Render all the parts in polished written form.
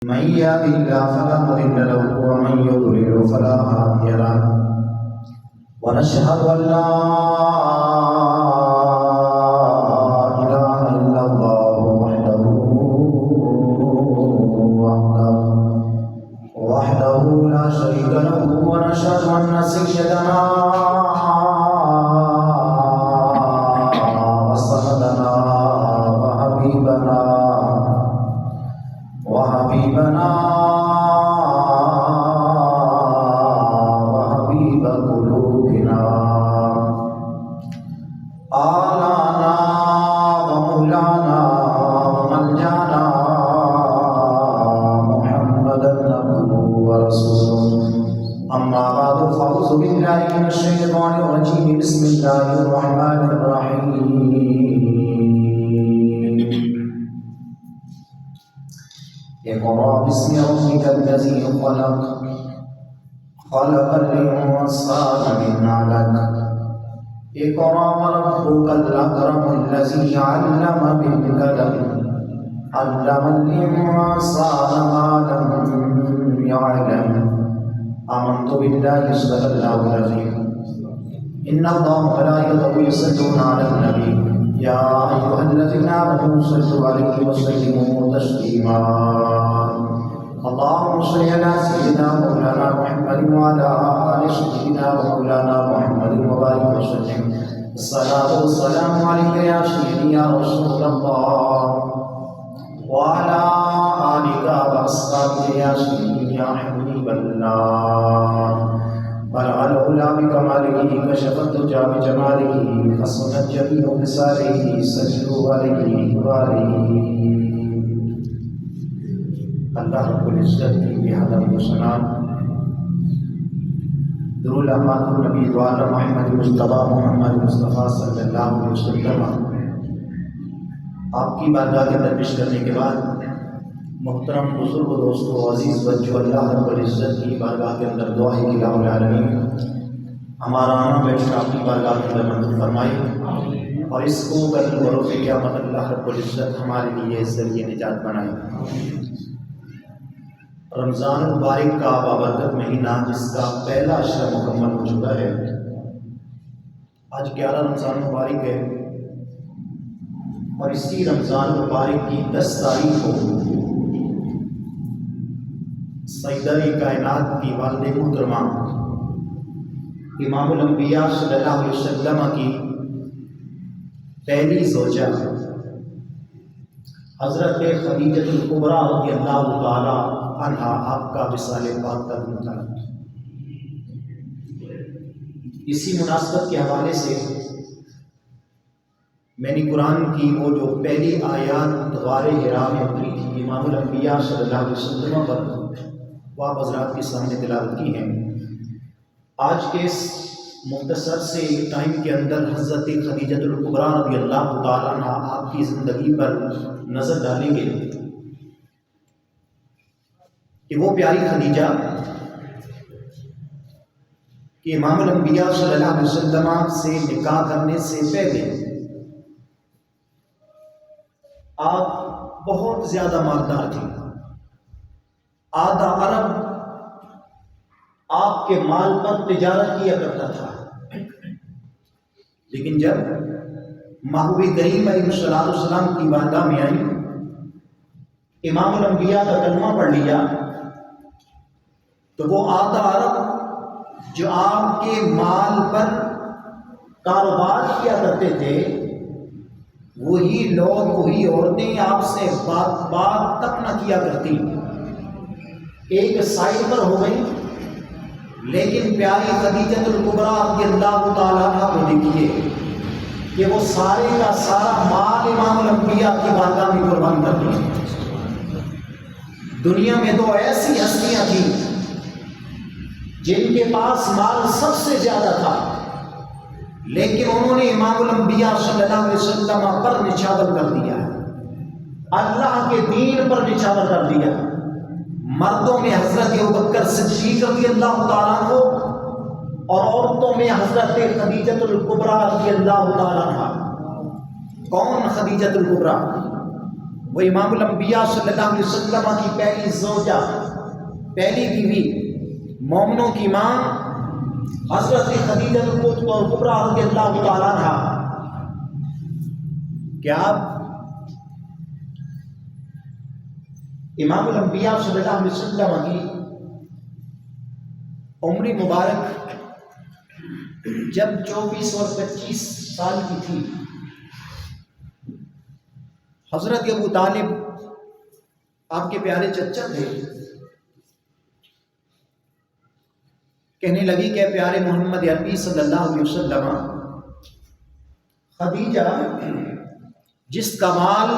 من يهد الله فلا مضل له ومن يضلل فلا هادي له ونشهد أن لا إله إلا الله وحده لا شريك له ونشهد أن سيدنا وسندنا وحبيبنا وحبيب قلوبنا آلانا ومولانا وملجانا محمدا عبده ورسوله أما بعد فأعوذ بالله من الشيطان الرجيم بسم الله الرحمن الرحيم اقرأ باسم ربك الذي خلق الإنسان من علق اقرأ وربك الأكرم الذي علم بالقلم علم الإنسان ما لم يعلم آمنت بالله صدق الله العظيم إن الله وملائكته يصلون على النبي يا أيها الذين آمنوا صلوا عليه وسلموا تسليما اللهم صل على سيدنا مولانا محمد وعلى آل سيدنا مولانا محمد وبارك وسلم الصلاة والسلام عليك يا سيدي يا رسول الله وعلى آلك وأصحابك يا سيدي يا حبيب الله بلغ العلا بكماله كشف الدجى بجماله حسنت جميع خصاله صلوا عليه وآله اللہ رب العزت کی بحمد و ثنا درود احمد النبی وعلی محمد مصطفیٰ محمد مصطفیٰ صلی اللہ علیہ وسلم آپ کی بارگاہ کے اندر پیش کرنے کے بعد محترم بزرگ و دوستو عزیز بچوں اللہ رب العزت کی بارگاہ کے اندر دعا ہے کہ الہ العالمین ہمارا آنا بیٹھنا اپنی بارگاہ کے اندر منظور فرمائے اور اس کو کل بروز قیامت اللہ رب العزت ہمارے لیے ذریعہ نجات بنائے۔ رمضان المبارک کا بابرکت مہینہ جس کا پہلا عشرہ مکمل ہو چکا ہے، آج 11 رمضان مبارک ہے اور اسی رمضان مبارک کی 10 تاریخ کو سیدہ کائنات کی والدہ محترمہ امام الانبیاء صلی اللہ علیہ وسلم کی پہلی زوجہ حضرت خدیجہ الکبریٰ رضی اللہ تعالی عنہا آپ کا وصال پاک کا دن تھا۔ اسی مناسبت کے حوالے سے میں نے قرآن کی وہ جو پہلی آیات غار حرا میں اتری تھی امام الانبیاء صلی اللہ علیہ وسلم پر وہ آپ حضرات کے سامنے تلاوت کی ہیں۔ آج کے اس مختصر سے ٹائم کے اندر حضرت خدیجہ الکبریٰ رضی اللہ تعالیٰ عنہ آپ کی زندگی پر نظر ڈالیں گے کہ وہ پیاری خدیجہ کہ امام الانبیاء صلی اللہ علیہ وسلم سے نکاح کرنے سے پہلے آپ بہت زیادہ مالدار تھیں، آدھا ارب آپ کے مال پر تجارت کیا کرتا تھا، لیکن جب محبوب کریم علیہ السلام کی بارگاہ میں آئی، امام الانبیاء کا کلمہ پڑھ لیا تو وہ آدھا ارب جو آپ کے مال پر کاروبار کیا کرتے تھے وہی لوگ وہی عورتیں آپ سے بات تک نہ کیا کرتی، ایک سائڈ پر ہو گئی۔ لیکن پیاری خدیجہ الکبریٰ رضی اللہ تعالیٰ عنہ کو دیکھیے کہ وہ سارے کا سارا مال امام الانبیاء کی بارگاہ میں قربان کر دیا۔ دنیا میں تو ایسی ہستیاں تھیں جن کے پاس مال سب سے زیادہ تھا، لیکن انہوں نے امام الانبیاء صلی اللہ علیہ وسلم پر نچھاور کر دیا، اللہ کے دین پر نچھاور کر دیا۔ مردوں میں حضرت ابوبکر صدیق رضی اللہ تعالیٰ عنہ اور عورتوں میں حضرت خدیجہ الکبریٰ رضی اللہ تعالیٰ عنہ۔ کون خدیجہ الکبریٰ؟ وہ امام الانبیاء صلی اللہ علیہ وسلم کی پہلی زوجہ، پہلی بیوی، مومنوں کی ماں حضرت خدیجہ کبریٰ رضی اللہ تعالیٰ عنہا، کیا آپ امام الانبیاء صلی اللہ علیہ وسلم کی عمر مبارک جب 24 اور 25 سال کی تھی، حضرت ابو طالب آپ کے پیارے چچا تھے، کہنے لگی کہ پیارے محمد عربی صلی اللہ علیہ وسلم، خدیجہ جس کا مال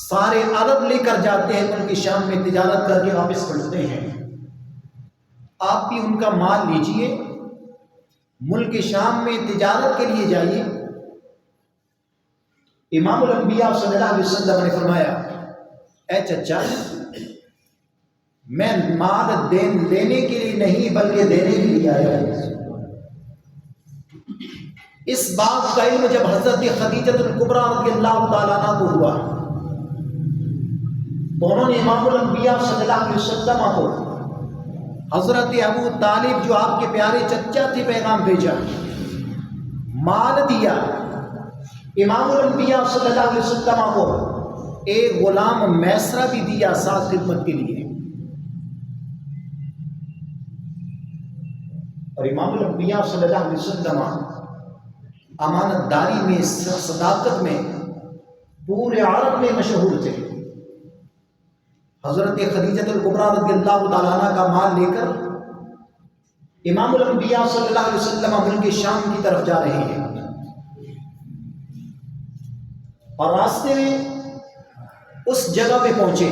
سارے عرب لے کر جاتے ہیں، ملک شام میں تجارت کر کے واپس پلٹتے ہیں، آپ بھی ان کا مال لیجئے، ملک شام میں تجارت کے لیے جائیے۔ امام الانبیاء صلی اللہ علیہ وسلم نے فرمایا، اے چچا، میں مال لینے کے لیے نہیں بلکہ دینے کے لیے آیا ہوں۔ اس بات کا علم جب حضرت خدیجہ کبریٰ رضی اللہ تعالیٰ عنہ کو ہوا تو انہوں نے امام الانبیاء صلی اللہ علیہ وسلم کو حضرت ابو طالب جو آپ کے پیارے چچا تھے پیغام بھیجا، مال دیا، امام الانبیاء صلی اللہ علیہ وسلم کو ایک غلام میسرہ بھی دیا ساتھ خدمت کے لیے۔ اور امام الانبیاء صلی اللہ علیہ وسلم امانت داری میں، صداقت میں پورے عرب میں مشہور تھے۔ حضرت خدیجہ کبریٰ رضی اللہ تعالیٰ عنہ کا مال لے کر امام الانبیاء صلی اللہ علیہ وسلم ملک شام کی طرف جا رہے ہیں، اور راستے میں اس جگہ پہ پہنچے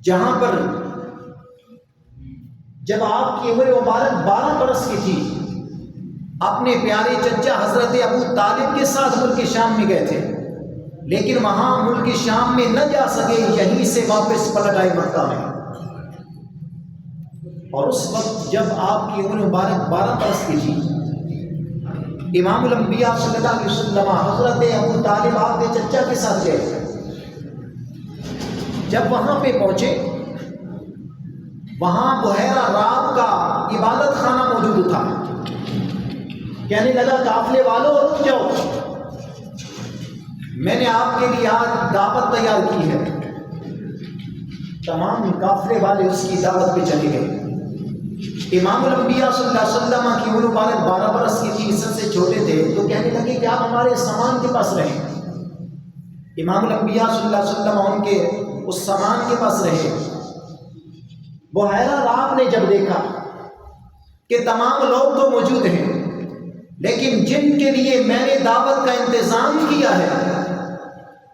جہاں پر جب آپ کی عمر مبارک 12 برس کی تھی، اپنے پیارے چچا حضرت ابو طالب کے ساتھ ملک شام میں گئے تھے، لیکن وہاں ملک شام میں نہ جا سکے، یہیں سے واپس پلٹ آئے مکہ میں۔ اور اس وقت جب آپ کی عمر مبارک 12 برس کی تھی، امام الانبیاء صلی اللہ علیہ وسلم حضرت ابو طالب آپ کے چچا کے ساتھ گئے۔ جب وہاں پہ پہنچے، وہاں بحیرہ راب کا عبادت خانہ موجود تھا۔ کہنے لگا، قافلے والوں رک جاؤ، میں نے آپ کے لیے آج دعوت تیار کی ہے۔ تمام قافلے والے اس کی دعوت پہ چلے گئے۔ امام الانبیاء صلی اللہ علیہ وسلم کی عمر مبارک 12 برس کی تھی، سب سے چھوٹے تھے، تو کہنے لگے کہ آپ ہمارے سامان کے پاس رہیں۔ امام الانبیاء صلی اللہ علیہ وسلم ان کے اس سامان کے پاس رہے۔ بحیرہ راب نے جب دیکھا کہ تمام لوگ تو موجود ہیں، لیکن جن کے لیے میں نے دعوت کا انتظام کیا ہے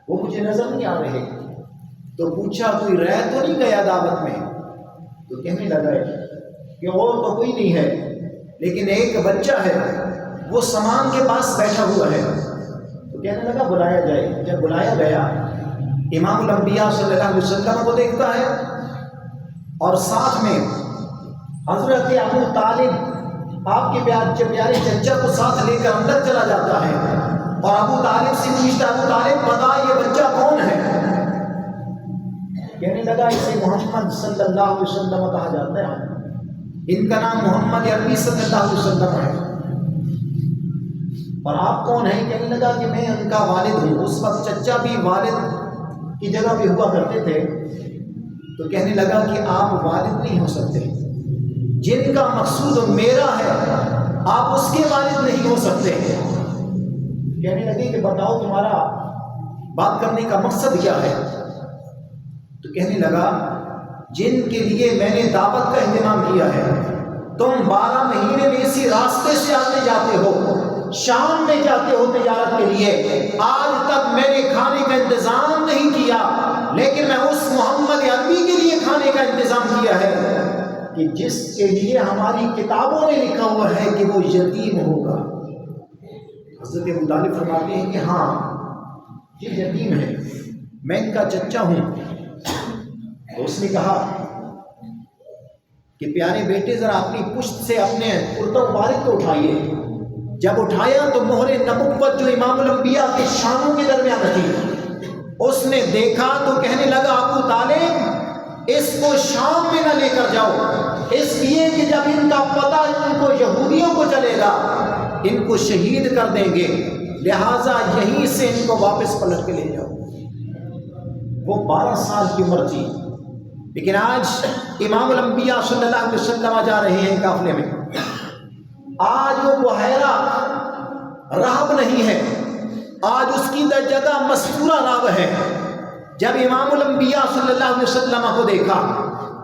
وہ مجھے نظر نہیں آ رہے، تو پوچھا کوئی رہ تو نہیں گیا دعوت میں؟ تو کہنے لگا کہ اور تو کوئی نہیں ہے، لیکن ایک بچہ ہے، وہ سامان کے پاس بیٹھا ہوا ہے۔ تو کہنے لگا بلایا جائے۔ جب بلایا گیا، امام الانبیاء صلی اللہ علیہ وسلم کو دیکھتا ہے، اور ساتھ میں حضرت ابو طالب آپ کے پیارے چچا کو ساتھ لے کر اندر چلا جاتا ہے، اور ابو طالب سے پوچھتا، ابو طالب بتا یہ بچہ کون ہے؟ کہنے لگا اسے محمد صلی اللہ علیہ وسلم کہا جاتا ہے، ان کا نام محمد عربی صلی اللہ علیہ وسلم ہے۔ اور آپ کون ہیں؟ کہنے لگا کہ میں ان کا والد ہوں۔ اس وقت چچا بھی والد کی جگہ بھی ہوا کرتے تھے، تو کہنے لگا کہ آپ والد نہیں ہو سکتے، جن کا مقصود میرا ہے آپ اس کے والد نہیں ہو سکتے۔ کہنے لگے کہ بتاؤ تمہارا بات کرنے کا مقصد کیا ہے؟ تو کہنے لگا جن کے لیے میں نے دعوت کا اہتمام کیا ہے، تم 12 مہینے میں اسی راستے سے آتے جاتے ہو، شام میں جاتے ہو تجارت کے لیے، آج تک میں نے کھانے کا انتظام نہیں کیا، لیکن میں اس محمد عربی کے لیے کھانے کا انتظام کیا ہے کہ جس کے لیے ہماری کتابوں میں لکھا ہوا ہے کہ وہ یتیم ہوگا۔ حضرت ابو طالب فرماتے ہیں کہ ہاں یہ یتیم ہے، میں ان کا چچا ہوں۔ تو اس نے کہا کہ پیارے بیٹے ذرا اپنی پشت سے اپنے کرتا مبارک کو اٹھائیے۔ جب اٹھایا تو مہر نبوت جو امام الانبیاء کے شانوں کے درمیان تھی، اس نے دیکھا تو کہنے لگا ابو طالب اس کو شام میں نہ لے کر جاؤ، اس لیے کہ جب ان کا پتہ ان کو یہودیوں کو چلے گا ان کو شہید کر دیں گے، لہٰذا یہیں سے ان کو واپس پلٹ کے لے جاؤ۔ وہ 12 سال کی عمر تھی، لیکن آج امام الانبیاء صلی اللہ علیہ وسلم جا رہے ہیں قافلے میں۔ آج وہ بحیرہ رہب نہیں ہے، آج اس کی جگہ مستورہ راو ہے۔ جب امام الانبیاء صلی اللہ علیہ وسلم کو دیکھا،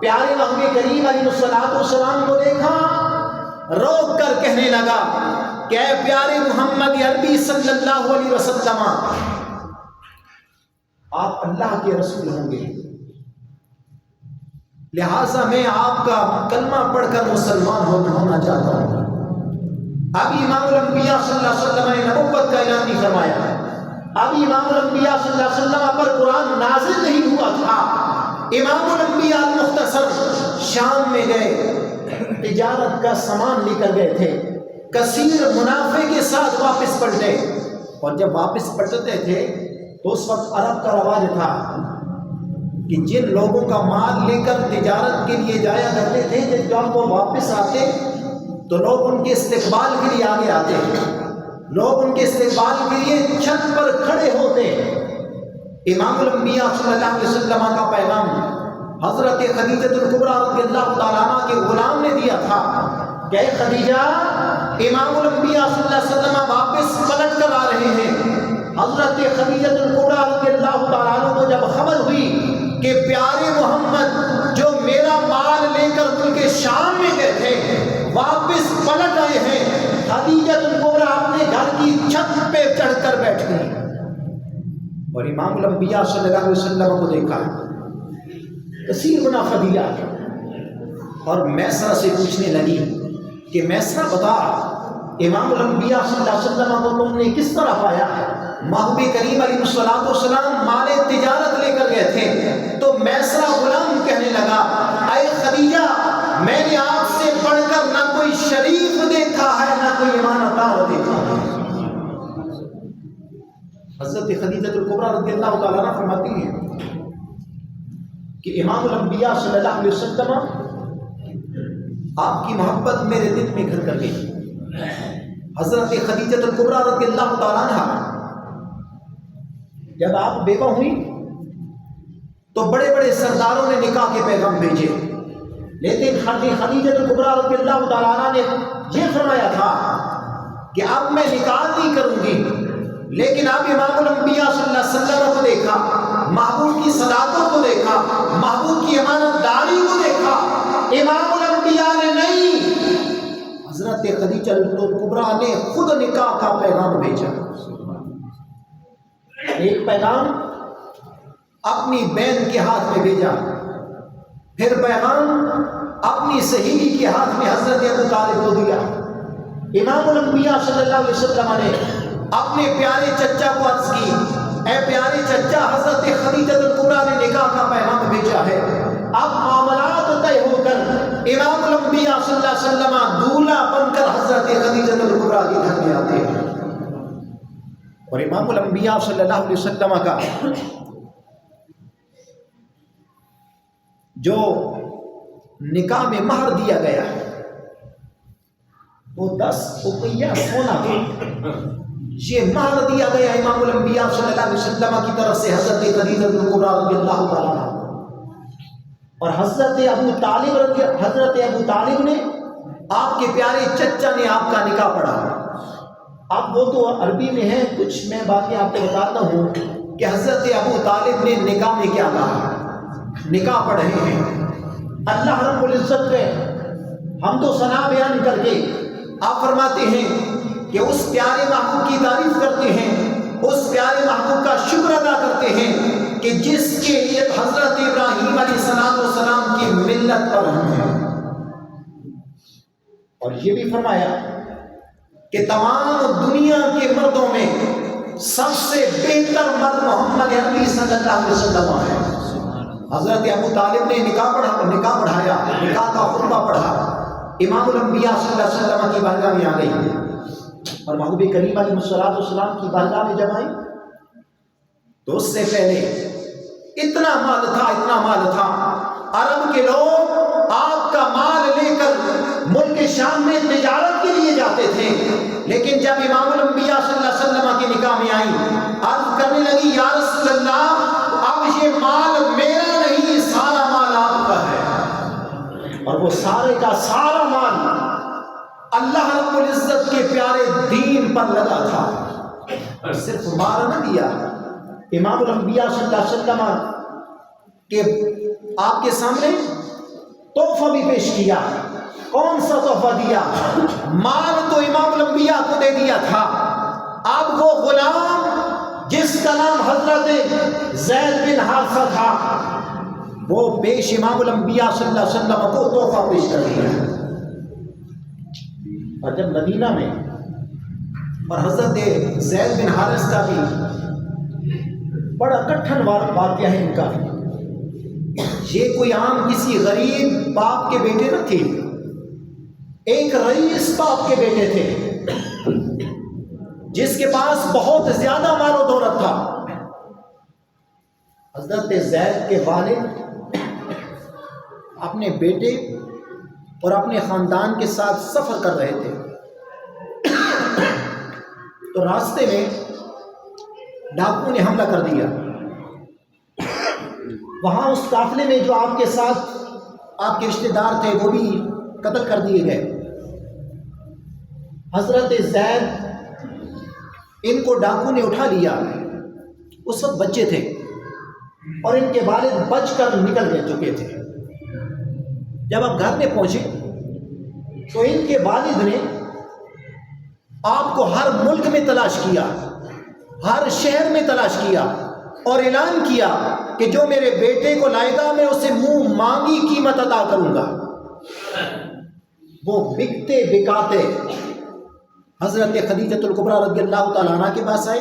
پیارے نبی کریم علیہ الصلوۃ والسلام کو دیکھا، روک کر کہنے لگا کہ اے پیارے محمد عربی صلی اللہ علیہ وسلم، آپ اللہ کے رسول ہوں گے، لہٰذا میں آپ کا کلمہ پڑھ کر مسلمان ہونا چاہتا ہوں۔ ابھی امام الانبیاء صلی اللہ علیہ وسلم نے نبوت کا اعلان نہیں فرمایا، ابھی امام الانبیاء صلی اللہ علیہ وسلم پر قرآن نازل نہیں ہوا تھا۔ امام الانبیاء مختصر شام میں گئے، تجارت کا سامان لے کر گئے تھے، کثیر منافع کے ساتھ واپس پلٹے، اور جب واپس پلٹتے تھے تو اس وقت عرب کا رواج تھا کہ جن لوگوں کا مال لے کر تجارت کے لیے جایا کرتے تھے، جب وہ واپس آتے تو لوگ ان کے استقبال کے لیے آگے آتے، لوگ ان کے استقبال کے لیے چھت پر کھڑے ہوتے۔ امام الانبیاء صلی اللہ علیہ وسلم کا پیغام حضرت خدیجہ الکبریٰ رضی اللہ تعالیٰ عنہ کے غلام نے دیا تھا کہ اے خدیجہ، امام الانبیاء صلی اللہ علیہ وسلم واپس پلٹ کر آ رہے ہیں۔ حضرت خدیجہ الکبریٰ رضی اللہ تعالیٰ عنہ کو جب خبر ہوئی کہ پیارے محمد جو میرا مال لے کر ملک شام میں گئے تھے واپس پلٹ آئے ہیں، خدیجہ الکبریٰ اپنے گھر کی چھت پہ چڑھ کر بیٹھ گئی اور امام الانبیاء صلی اللہ علیہ وسلم کو دیکھا، کثیر گنا فضیلہ، اور میسرہ سے پوچھنے لگی کہ میسرہ بتا، امام الانبیاء صلی اللہ علیہ وسلم کو تم نے کس طرح پایا؟ محبوب کریم علیہ الصلوۃ والسلام مال تجارت لے کر گئے تھے، تو میسرہ غلام کہنے لگا اے خدیجہ، میں نے آپ سے پڑھ کر نہ کوئی شریف دیکھا ہے نہ کوئی امانت دار دیکھا ہے۔ حضرت خدیجہ الکبریٰ رضی اللہ تعالیٰ عنہ فرماتی ہیں کہ امام الانبیاء صلی اللہ علیہ وسلم آپ کی محبت میرے دل میں گھر کر گئی۔ حضرت خدیجہ الکبریٰ رضی اللہ تعالیٰ عنہ جب آپ بیوہ ہوئی تو بڑے بڑے سرداروں نے نکاح کے پیغام بھیجے، لیکن خدیجہ الکبریٰ رضی اللہ تعالیٰ عنہ نے یہ فرمایا تھا کہ اب میں نکاح نہیں کروں گی، لیکن اب امام الانبیاء صلی اللہ علیہ وسلم کو دیکھا، محبوب کی صداقت کو دیکھا، محبوب کی امانت داری کو دیکھا، امام الانبیاء نے نہیں، حضرت خدیجہ الکبریٰ نے خود نکاح کا پیغام بھیجا۔ ایک پیغام اپنی بہن کے ہاتھ میں بھیجا، پھر پیغام اپنی سہیلی کے ہاتھ میں حضرت ابو طالب کو دیا۔ امام الانبیاء صلی اللہ علیہ وسلم نے اپنے پیارے چچا کو عرض کی، اے پیارے چچا، حضرت خدیجہ الکبریٰ نے نکاح کا پیغام بھیجا ہے، اب معاملات طے ہو کر امام الانبیاء صلی اللہ علیہ وسلم دولہا بن کر حضرت خدیجہ الکبریٰ کے گھر میں آتے ہیں، اور امام الانبیاء صلی اللہ علیہ وسلم کا جو نکاح میں مہر دیا گیا وہ 10 اقیہ سونا تھا۔ یہ مہر دیا گیا امام الانبیاء صلی اللہ علیہ وسلم کی طرف سے حضرت خدیجہ الکبریٰ رضی اللہ تعالیٰ عنہ، اور حضرت ابو طالب نے، آپ کے پیارے چچا نے آپ کا نکاح پڑھا۔ اب وہ تو عربی میں ہے، کچھ میں باتیں آپ کو بتاتا ہوں کہ حضرت ابو طالب نے نکاح میں کیا کہا۔ نکاح پڑھ رہے ہیں، اللہ رب العزت نے ہم تو ثنا بیان کر کے آپ فرماتے ہیں کہ اس پیارے محبوب کی تعریف کرتے ہیں، اس پیارے محبوب کا شکر ادا کرتے ہیں کہ جس کے لیے حضرت ابراہیم علیہ السلام کی ملت پر ہم ہیں، اور یہ بھی فرمایا کہ تمام دنیا کے مردوں میں سب سے بہتر مرد محمد عربی صلی اللہ علیہ وسلم ہے۔ حضرت ابو طالب نے نکاح پڑھایا، نکاح کا خطبہ پڑھا، امام الانبیاء صلی اللہ علیہ وسلم کی بارگاہ میں آ گئی، اور محبوب کریم علیہ الصلوۃ والسلام کی بارگاہ میں جب آئی تو اس سے پہلے اتنا مال تھا، عرب کے لوگ آپ کا مال لے کر ملک شام میں تجارت کے لیے جاتے تھے، لیکن جب امام الانبیاء صلی اللہ علیہ وسلم کی نکاح میں آئی، عرض کرنے لگی یا رسول اللہ اب یہ مال میرا نہیں، سارا مال آپ کا ہے۔ اور وہ سارے کا سارا مال اللہ رب العزت کے پیارے دین پر لگا تھا۔ اور صرف مال نہ دیا، امام الانبیاء صلی اللہ علیہ وسلم کہ آپ کے سامنے تحفہ بھی پیش کیا۔ کون سا تحفہ دیا؟ مال تو امام الانبیاء کو دے دیا تھا، اب وہ غلام جس کا نام حضرت زید بن حارثہ تھا، وہ پیش امام الانبیاء صلی اللہ علیہ وسلم کو تحفہ پیش کر دیا۔ اور جب مدینہ میں، اور حضرت زید بن حارثہ کا بھی بڑا کٹھن واقعہ ہے ان کا، یہ کوئی عام کسی غریب باپ کے بیٹے نہ تھے، ایک رئیس باپ کے بیٹے تھے جس کے پاس بہت زیادہ مال و دولت تھا۔ حضرت زید کے والد اپنے بیٹے اور اپنے خاندان کے ساتھ سفر کر رہے تھے، تو راستے میں ڈاکو نے حملہ کر دیا۔ وہاں اس قافلے میں جو آپ کے ساتھ آپ کے رشتہ دار تھے وہ بھی قتل کر دیے گئے۔ حضرت زید ان کو ڈاکو نے اٹھا لیا، اس وقت بچے تھے اور ان کے والد بچ کر نکل گئے چکے تھے۔ جب آپ گھر میں پہنچے تو ان کے والد نے آپ کو ہر ملک میں تلاش کیا، ہر شہر میں تلاش کیا اور اعلان کیا کہ جو میرے بیٹے کو لائے گا میں اسے منہ مانگی قیمت عطا کروں گا۔ وہ بکتے بکاتے حضرت خدیجہ الکبریٰ رضی اللہ تعالیٰ عنہ کے پاس آئے۔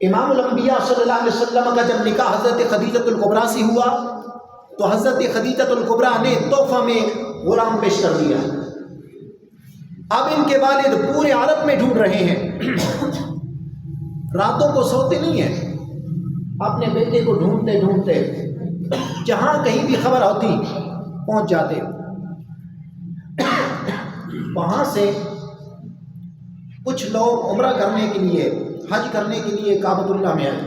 امام الانبیاء صلی اللہ علیہ وسلم کا جب نکاح حضرت خدیجہ الکبریٰ سے ہوا تو حضرت خدیجہ الکبریٰ نے تحفہ میں غلام پیش کر دیا۔ اب ان کے والد پورے عرب میں ڈھونڈ رہے ہیں، راتوں کو سوتے نہیں ہیں، اپنے بیٹے کو ڈھونڈتے ڈھونڈتے جہاں کہیں بھی خبر ہوتی پہنچ جاتے۔ وہاں سے کچھ لوگ عمرہ کرنے کے لیے، حج کرنے کے لیے کعبۃ اللہ میں آئے۔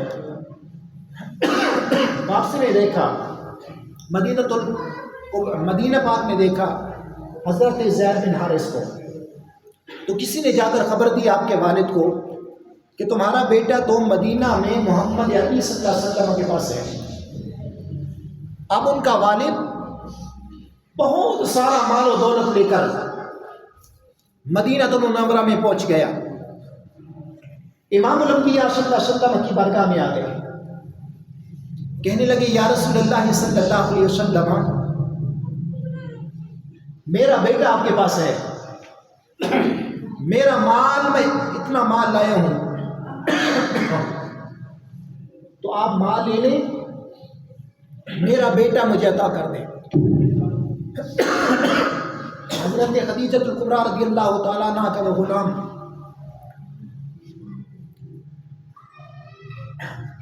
واپسی میں دیکھا مدینہ پاک میں دیکھا حضرت زید بن حارث کو، تو کسی نے جا کر خبر دی آپ کے والد کو کہ تمہارا بیٹا تو مدینہ میں محمد عربی صلی اللہ علیہ وسلم کے پاس ہے۔ اب ان کا والد بہت سارا مال و دولت لے کر مدینہ المنورہ میں پہنچ گیا۔ امام الانبیاء صلی اللہ علیہ وسلم کی بارگاہ میں آ گئے، کہنے لگے یا رسول اللہ صلی اللہ علیہ وسلم میرا بیٹا آپ کے پاس ہے، میرا مال، میں اتنا مال لایا ہوں، تو آپ مال لے لیں، میرا بیٹا مجھے عطا کر دیں۔ حضرت خدیجہ الکبریٰ رضی اللہ تعالیٰ عنہ کا وہ غلام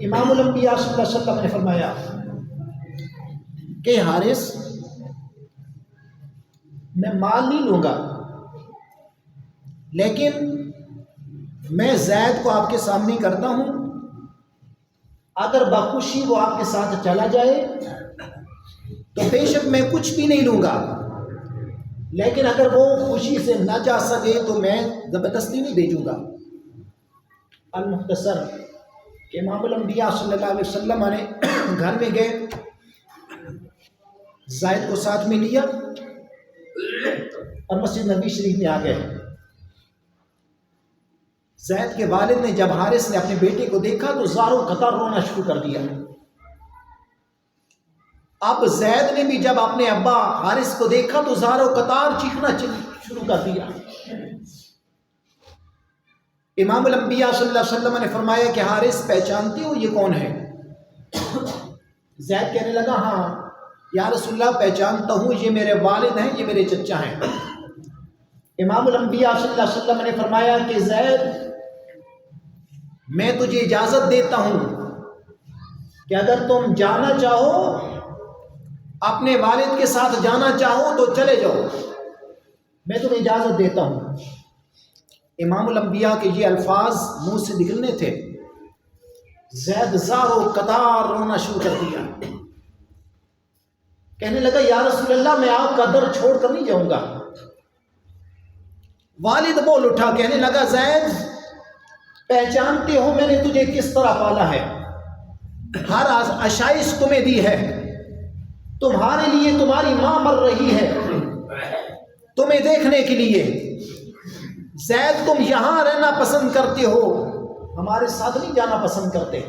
امام الانبیاء صلی اللہ علیہ وسلم نے فرمایا کہ حارث میں مال نہیں لوں گا، لیکن میں زید کو آپ کے سامنے کرتا ہوں، اگر بخوشی وہ آپ کے ساتھ چلا جائے تو بے شک میں کچھ بھی نہیں لوں گا، لیکن اگر وہ خوشی سے نہ جا سکے تو میں زبردستی نہیں بھیجوں گا۔ المختصر کہ امام الانبیاء صلی اللہ علیہ وسلم نے گھر میں گئے، زید کو ساتھ میں لیا اور مسجد نبی شریف میں آ گئے۔ زید کے والد نے جب حارث نے اپنے بیٹے کو دیکھا تو زاروں قطار رونا شروع کر دیا۔ اب زید نے بھی جب اپنے ابا حارث کو دیکھا تو زاروں قطار چیخنا شروع کر دیا۔ امام الانبیاء صلی اللہ علیہ وسلم نے فرمایا کہ حارث پہچانتے ہو یہ کون ہے؟ زید کہنے لگا ہاں یا رسول اللہ پہچانتا ہوں، یہ میرے والد ہیں، یہ میرے چچا ہیں۔ امام الانبیاء صلی اللہ علیہ وسلم نے فرمایا کہ زید میں تجھے اجازت دیتا ہوں کہ اگر تم جانا چاہو، اپنے والد کے ساتھ جانا چاہو تو چلے جاؤ، میں تمہیں اجازت دیتا ہوں۔ امام الانبیاء کے یہ الفاظ منہ سے نکلنے تھے، زید زار و قطار رونا شروع کر دیا، کہنے لگا یا رسول اللہ میں آپ کا در چھوڑ کر نہیں جاؤں گا۔ والد بول اٹھا، کہنے لگا زید پہچانتے ہو میں نے تجھے کس طرح پالا ہے، ہر آشائش تمہیں دی ہے، تمہارے لیے تمہاری ماں مر رہی ہے تمہیں دیکھنے کے لیے، زید تم یہاں رہنا پسند کرتے ہو، ہمارے ساتھ نہیں جانا پسند کرتے۔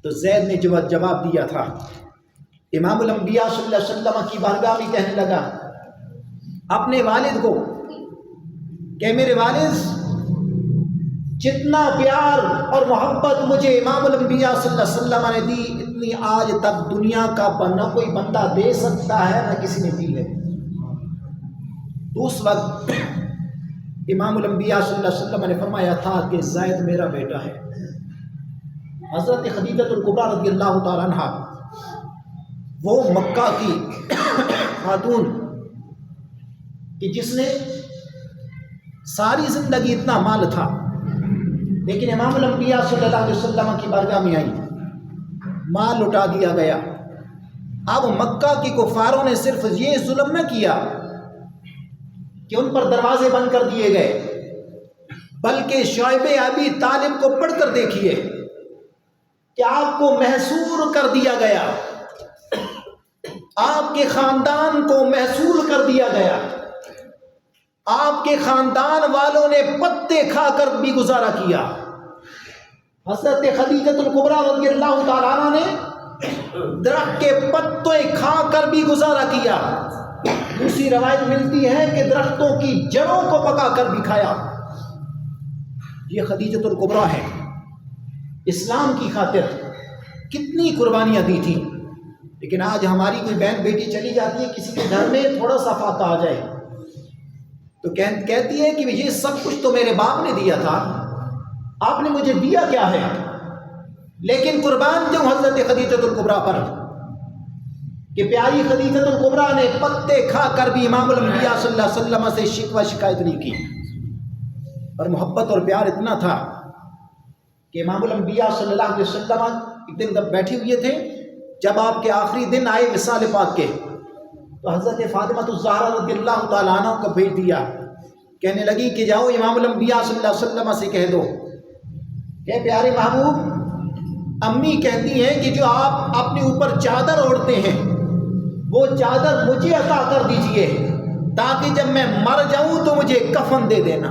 تو زید نے جواب دیا تھا امام الانبیاء صلی اللہ علیہ وسلم کی بارگاہ میں، کہنے لگا اپنے والد کو کہ میرے والد جتنا پیار اور محبت مجھے امام الانبیاء صلی اللہ علیہ وسلم نے دی، اتنی آج تک دنیا کا نہ کوئی بندہ دے سکتا ہے نہ کسی نے دی ہے۔ تو اس وقت امام الانبیاء صلی اللہ علیہ وسلم نے فرمایا تھا کہ زید میرا بیٹا ہے۔ حضرت خدیجہ الکبریٰ رضی اللہ تعالیٰ عنہ، وہ مکہ کی خاتون کہ جس نے ساری زندگی اتنا مال تھا، لیکن امام الانبیاء صلی اللہ علیہ وسلم کی بارگاہ میں آئی، مال لٹا دیا گیا۔ اب مکہ کی کفاروں نے صرف یہ ظلم نہ کیا کہ ان پر دروازے بند کر دیے گئے، بلکہ شعیب ابی طالب کو پڑھ کر دیکھیے کہ آپ کو محصور کر دیا گیا، آپ کے خاندان کو محصور کر دیا گیا، آپ کے خاندان والوں نے پتے کھا کر بھی گزارا کیا۔ حضرت خدیجہ الکبریٰ رضی اللہ تعالیٰ عنہ نے درخت کے پتے کھا کر بھی گزارا کیا۔ دوسری روایت ملتی ہے کہ درختوں کی جڑوں کو پکا کر بھی کھایا۔ یہ خدیجہ الکبریٰ ہے، اسلام کی خاطر کتنی قربانیاں دی تھی۔ لیکن آج ہماری کوئی بہن بیٹی چلی جاتی ہے، کسی کے گھر میں تھوڑا سا فاقہ آ جائے تو کہتی ہے کہ یہ سب کچھ تو میرے باپ نے دیا تھا، آپ نے مجھے دیا کیا ہے؟ لیکن قربان کیوں حضرت خدیجہ الکبریٰ پر کہ پیاری خدیجہ الکبریٰ نے پتے کھا کر بھی امام الانبیاء صلی اللہ علیہ وسلم سے شکوہ شکایت نہیں کی، اور محبت اور پیار اتنا تھا کہ امام الانبیاء صلی اللہ علیہ وسلم ایک دن جب بیٹھے ہوئے تھے، جب آپ کے آخری دن آئے وصال پاک کے، تو حضرت فاطمہ الزہرا رضی اللہ تعالیٰ عنہ کو بھیج دیا، کہنے لگی کہ جاؤ امام الانبیاء صلی اللہ علیہ وسلم سے کہہ دو کہ پیارے محبوب، امی کہتی ہیں کہ جو آپ اپنے اوپر چادر اوڑھتے ہیں وہ چادر مجھے عطا کر دیجئے، تاکہ جب میں مر جاؤں تو مجھے کفن دے دینا۔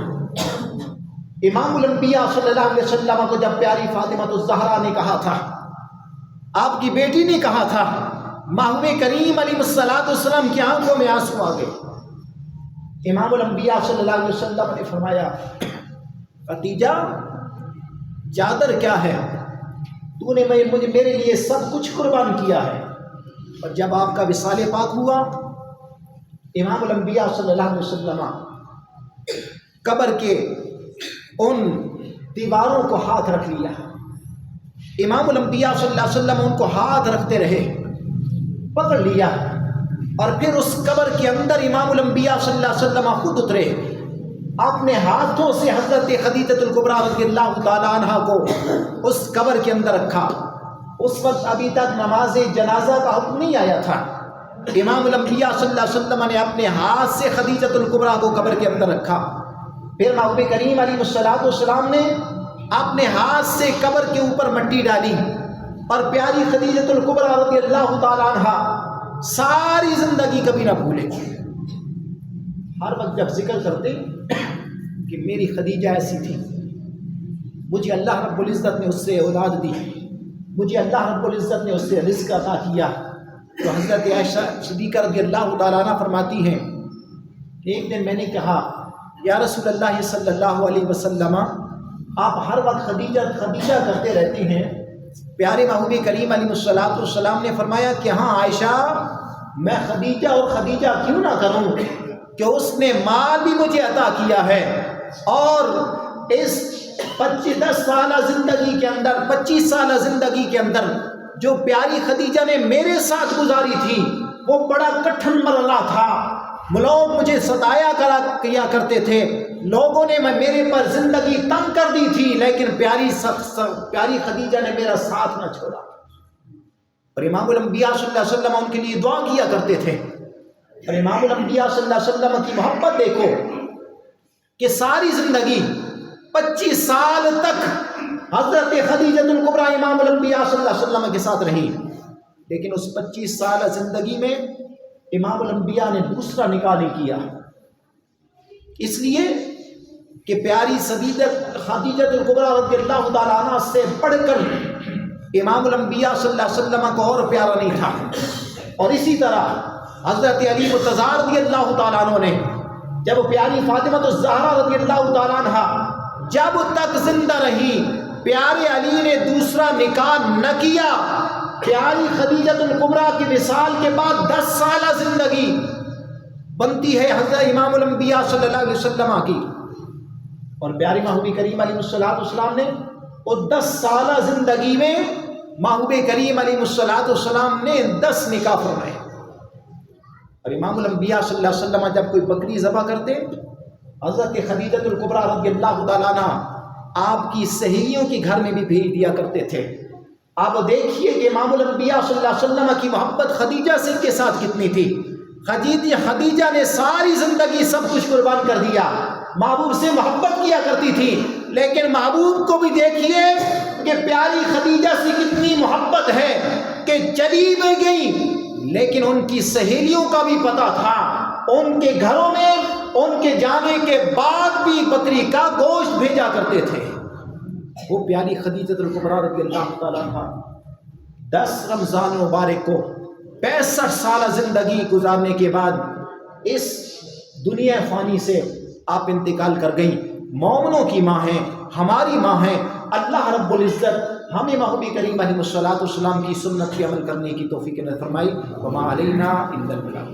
امام الانبیاء صلی اللہ علیہ وسلم کو جب پیاری فاطمہ الزہرا نے کہا تھا، آپ کی بیٹی نے کہا تھا، محبوب کریم علیہ السلام کی آنکھوں میں آنسو آ گئے۔ امام الانبیاء صلی اللہ علیہ وسلم نے فرمایا، خدیجہ چادر کیا ہے، تو نے میرے لیے سب کچھ قربان کیا ہے۔ اور جب آپ کا وصال پاک ہوا، امام الانبیاء صلی اللہ علیہ وسلم قبر کے ان دیواروں کو ہاتھ رکھ لیا، امام الانبیاء صلی اللہ علیہ وسلم ان کو ہاتھ رکھتے رہے، پکڑ لیا، اور پھر اس قبر کے اندر امام الانبیاء صلی اللہ علیہ وسلم خود اترے، اپنے ہاتھوں سے حضرت خدیجہ الکبریٰ رضی اللہ تعالیٰ عنہ کو اس قبر کے اندر رکھا۔ اس وقت ابھی تک نماز جنازہ کا حکم نہیں آیا تھا، امام الانبیاء صلی اللہ علیہ وسلم نے اپنے ہاتھ سے خدیجہ الکبریٰ کو قبر کے اندر رکھا، پھر محبوب کریم علیہ السلام نے اپنے ہاتھ سے قبر کے اوپر مٹی ڈالی، اور پیاری خدیجہ الکبریٰ رضی اللہ تعالیٰ عنہ ساری زندگی کبھی نہ بھولے، ہر وقت جب ذکر کرتے کہ میری خدیجہ ایسی تھی، مجھے اللہ رب العزت نے اس سے اولاد دی، مجھے اللہ رب العزت نے اس سے رزق عطا کیا، تو حضرت عائشہ صدیقہ رضی اللہ تعالیٰ عنہ فرماتی ہیں، ایک دن میں نے کہا یا رسول اللہ صلی اللہ علیہ وسلم، آپ ہر وقت خدیجہ خدیجہ کرتے رہتے ہیں۔ پیارے محبوب کریم علیہ السلام نے فرمایا کہ ہاں عائشہ، میں خدیجہ اور خدیجہ کیوں نہ کروں کہ اس نے مال بھی مجھے عطا کیا ہے، اور اس 10 سالہ زندگی کے اندر 25 سالہ زندگی کے اندر جو پیاری خدیجہ نے میرے ساتھ گزاری تھی وہ بڑا کٹھن مرحلہ تھا. لوگ مجھے ستایا کیا کرتے تھے, لوگوں نے میرے پر زندگی تنگ کر دی تھی, لیکن پیاری خدیجہ نے میرا ساتھ نہ چھوڑا. اور امام الانبیاء صلی اللہ علیہ وسلم ان کے لیے دعا کیا کرتے تھے. اور امام الانبیاء صلی اللہ علیہ وسلم کی محبت دیکھو کہ ساری زندگی 25 سال تک حضرت خدیجہ الکبریٰ امام الانبیاء صلی اللہ علیہ وسلم کے ساتھ رہی, لیکن اس 25 سالہ زندگی میں امام الانبیاء نے دوسرا نکاح نہیں کیا, اس لیے کہ پیاری خدیجہ الکبریٰ رضی اللہ تعالیٰ عنہ سے بڑھ کر امام الانبیاء صلی اللہ علیہ وسلم کو اور پیارا نہیں تھا. اور اسی طرح حضرت علی مرتضیٰ رضی اللہ تعالیٰ عنہ نے جب پیاری فاطمہ الزہرا رضی اللہ تعالیٰ عنہ جب تک زندہ رہی, پیارے علی نے دوسرا نکاح نہ کیا. پیاری خدیجہ الکبریٰ کی وصال کے بعد 10 سالہ زندگی بنتی ہے حضرت امام الانبیاء صلی اللہ علیہ وسلم کی, اور پیاری محبوب کریم علیہ السلام نے وہ 10 سالہ زندگی میں محبوب کریم علیہ السلام نے 10 نکاح فرمائے. اور امام الانبیاء صلی اللہ علیہ وسلم جب کوئی بکری ذبح کرتے, حضرت خدیجہ الکبریٰ رضی اللہ تعالیٰ عنہ آپ کی سہیلیوں کے گھر میں بھی بھیج دیا کرتے تھے. آپ دیکھیے کہ امام الانبیاء صلی اللہ علیہ وسلم کی محبت خدیجہ سے کے ساتھ کتنی تھی. خدیجہ نے ساری زندگی سب کچھ قربان کر دیا, محبوب سے محبت کیا کرتی تھی, لیکن محبوب کو بھی دیکھیے کہ پیاری خدیجہ سے کتنی محبت ہے کہ چلی بھی گئی, لیکن ان کی سہیلیوں کا بھی پتہ تھا, ان کے گھروں میں ان کے جانے کے بعد بھی بکری کا گوشت بھیجا کرتے تھے. وہ پیاری خدیجہ الکبریٰ رضی اللہ تعالیٰ عنہ 10 رمضان مبارک کو 65 سالہ زندگی گزارنے کے بعد اس دنیا فانی سے آپ انتقال کر گئیں. مومنوں کی ماں ہیں, ہماری ماں ہیں. اللہ رب العزت ہمیں محبوب کریم علیہ الصلوۃ والسلام کی سنت کی عمل کرنے کی توفیق عطا فرمائی. وما علینا الا البلاغ.